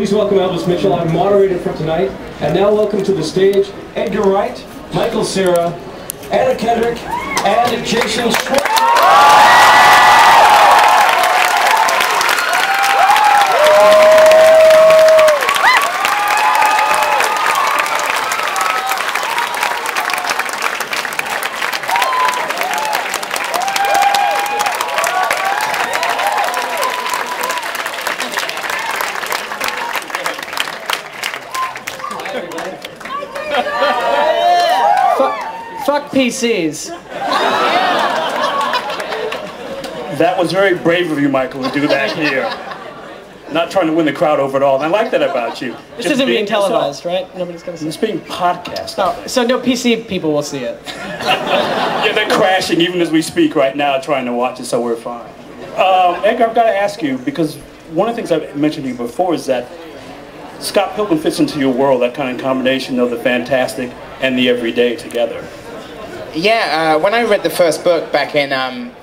Please welcome Elvis Mitchell, our moderator for tonight. And now welcome to the stage, Edgar Wright, Cera, Kendrick, and Jason Schwartzman. Fuck PCs. That was very brave of you, Michael, to do that here. Not trying to win the crowd over at all. And I like that about you. This isn't being televised, right? Nobody's going to see it. It's being podcast. Oh, so no PC people will see it. Yeah, they're crashing even as we speak right now, trying to watch it, so we're fine. Edgar, I've got to ask you, because one of the things I've mentioned to you before is that Scott Pilgrim fits into your world, that kind of combination of the fantastic and the everyday together. Yeah, when I read the first book back in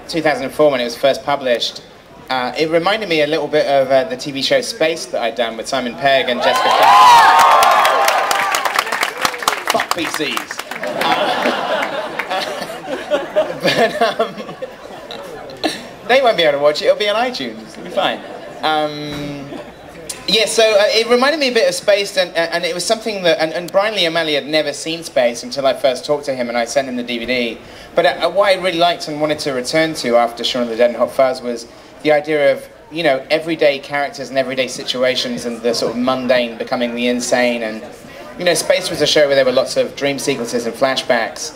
2004 when it was first published, it reminded me a little bit of the TV show Space that I'd done with Simon Pegg and Jessica Chastain. Fuck PCs. But they won't be able to watch it, it'll be on iTunes, it'll be fine. Yeah, so it reminded me a bit of Space, and it was something that, and Brian Lee O'Malley had never seen Space until I first talked to him and I sent him the DVD. But what I really liked and wanted to return to after Shaun of the Dead and Hot Fuzz was the idea of, you know, everyday characters and everyday situations and the sort of mundane becoming the insane. And, you know, Space was a show where there were lots of dream sequences and flashbacks,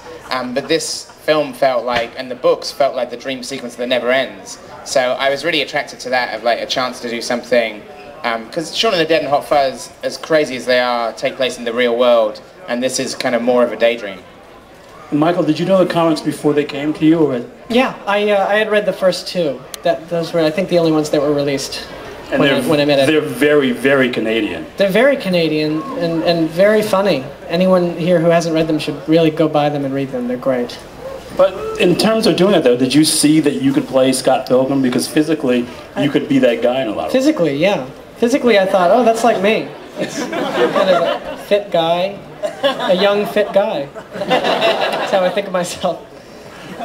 but this film felt like, and the books felt like the dream sequence that never ends. So I was really attracted to that, of like a chance to do something. Because Shaun of the Dead and Hot Fuzz, as crazy as they are, take place in the real world, and this is kind of more of a daydream. Michael, did you know the comics before they came to you? Or? Yeah, I had read the first two. Those were, I think, the only ones that were released when I met it. They're very, very Canadian. They're very Canadian and very funny. Anyone here who hasn't read them should really go buy them and read them. They're great. But in terms of doing that, though, did you see that you could play Scott Pilgrim? Because physically, you could be that guy in a lot of ways. Physically, yeah. Physically, I thought, oh, that's like me. It's kind of a fit guy, a young fit guy. That's how I think of myself.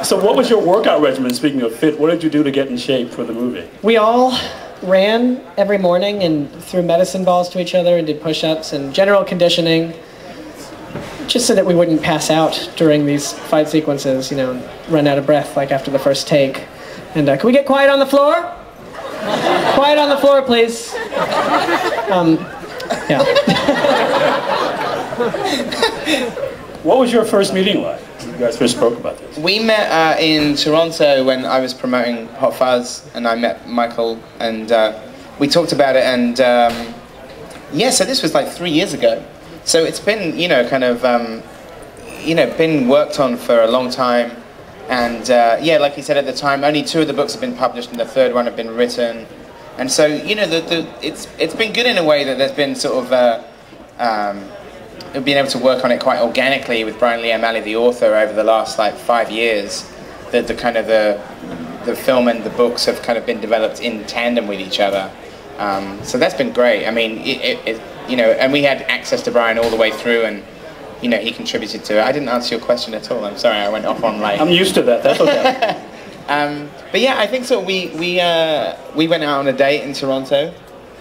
So what was your workout regimen, speaking of fit? What did you do to get in shape for the movie? We all ran every morning and threw medicine balls to each other and did push-ups and general conditioning, just so that we wouldn't pass out during these fight sequences, you know, and run out of breath like after the first take. And can we get quiet on the floor? Quiet on the floor, please. Yeah. What was your first meeting like? You guys first spoke about this. We met in Toronto when I was promoting Hot Fuzz, and I met Michael, and we talked about it, and yeah, so this was like 3 years ago. So it's been, you know, kind of, you know, been worked on for a long time. And yeah, like you said at the time, only 2 of the books have been published and the 3rd one have been written. And so, you know, it's been good in a way that there's been sort of being able to work on it quite organically with Brian Lee O'Malley, the author, over the last like 5 years. The kind of the film and the books have kind of been developed in tandem with each other. So that's been great. I mean, you know, and we had access to Brian all the way through, and you know, he contributed to it. I didn't answer your question at all. I'm sorry, I went off on like. I'm used to that. That's okay. But yeah, I think so. We went out on a date in Toronto.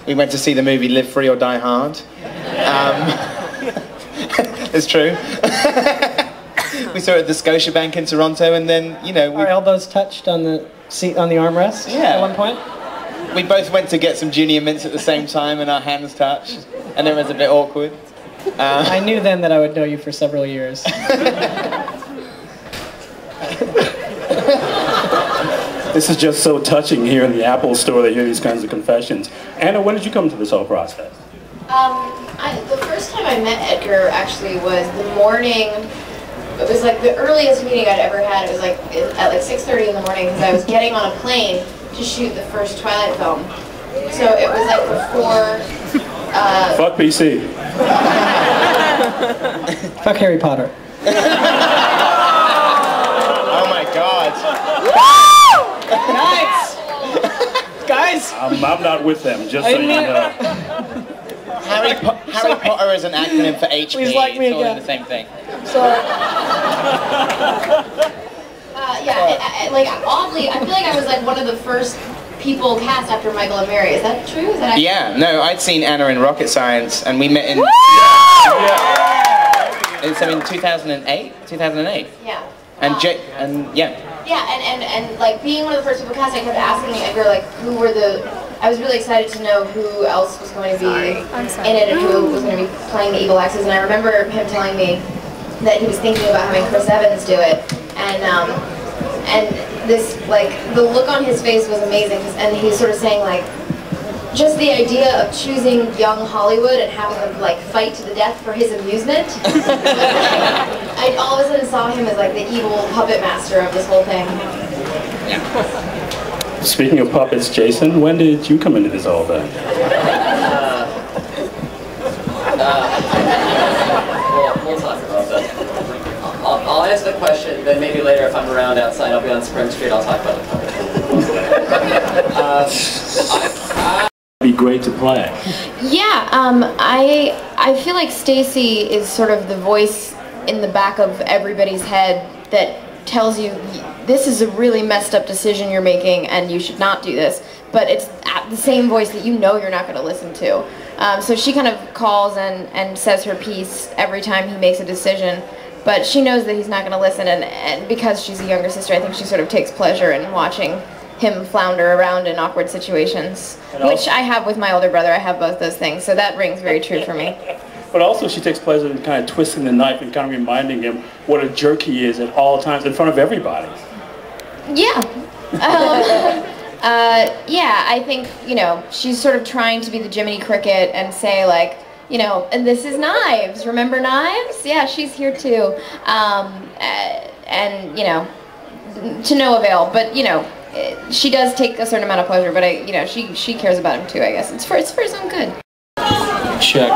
We went to see the movie Live Free or Die Hard. It's true. We saw it at the Scotiabank in Toronto, and then you know our elbows touched on the seat on the armrest. Yeah. At one point. We both went to get some junior mints at the same time, and our hands touched, and it was a bit awkward. I knew then that I would know you for several years. This is just so touching here in the Apple store to hear these kinds of confessions. Anna, when did you come to this whole process? The first time I met Edgar actually was the morning. It was like the earliest meeting I'd ever had. It was like at like 6:30 in the morning because I was getting on a plane to shoot the first Twilight film. So it was like before. Fuck BC. Fuck Harry Potter. Oh my God. Nice! Guys! I'm not with them, just so you know. Harry Potter is an acronym for HP. Please like me it's all again. the same thing. Sorry. Like oddly, I feel like I was like one of the first people cast after Michael and Mary. Is that true? Is that actually Yeah, no, I'd seen Anna in Rocket Science, and we met in... It's in 2008? 2008. Yeah. And yeah. Yeah, and like being one of the first people cast, I kept asking Edgar like who were the. I was really excited to know who else was going to be in it and who was going to be playing the evil exes. And I remember him telling me that he was thinking about having Chris Evans do it, and this like the look on his face was amazing, and he was sort of saying like. Just the idea of choosing young Hollywood and having them like fight to the death for his amusement. I all of a sudden saw him as like the evil puppet master of this whole thing. Yeah. Speaking of puppets, Jason, when did you come into this whole thing? We'll talk about that. I'll answer the question, then maybe later if I'm around outside, I'll be on Spring Street, I'll talk about the puppet. Be great to play. Yeah, I feel like Stacy is sort of the voice in the back of everybody's head that tells you this is a really messed up decision you're making and you should not do this. But it's the same voice that you know you're not going to listen to. So she kind of calls and says her piece every time he makes a decision. But she knows that he's not going to listen, and because she's a younger sister, I think she sort of takes pleasure in watching him flounder around in awkward situations, which I have with my older brother. I have both those things, so that rings very true for me. But also she takes pleasure in kind of twisting the knife and kind of reminding him what a jerk he is at all times in front of everybody. Yeah. Yeah, I think, you know, she's sort of trying to be the Jiminy Cricket and say like, you know, and this is Knives, remember Knives? Yeah, she's here too. And, you know, to no avail, but, you know, she does take a certain amount of pleasure, but you know, she cares about him too, I guess. It's for his own good. Check.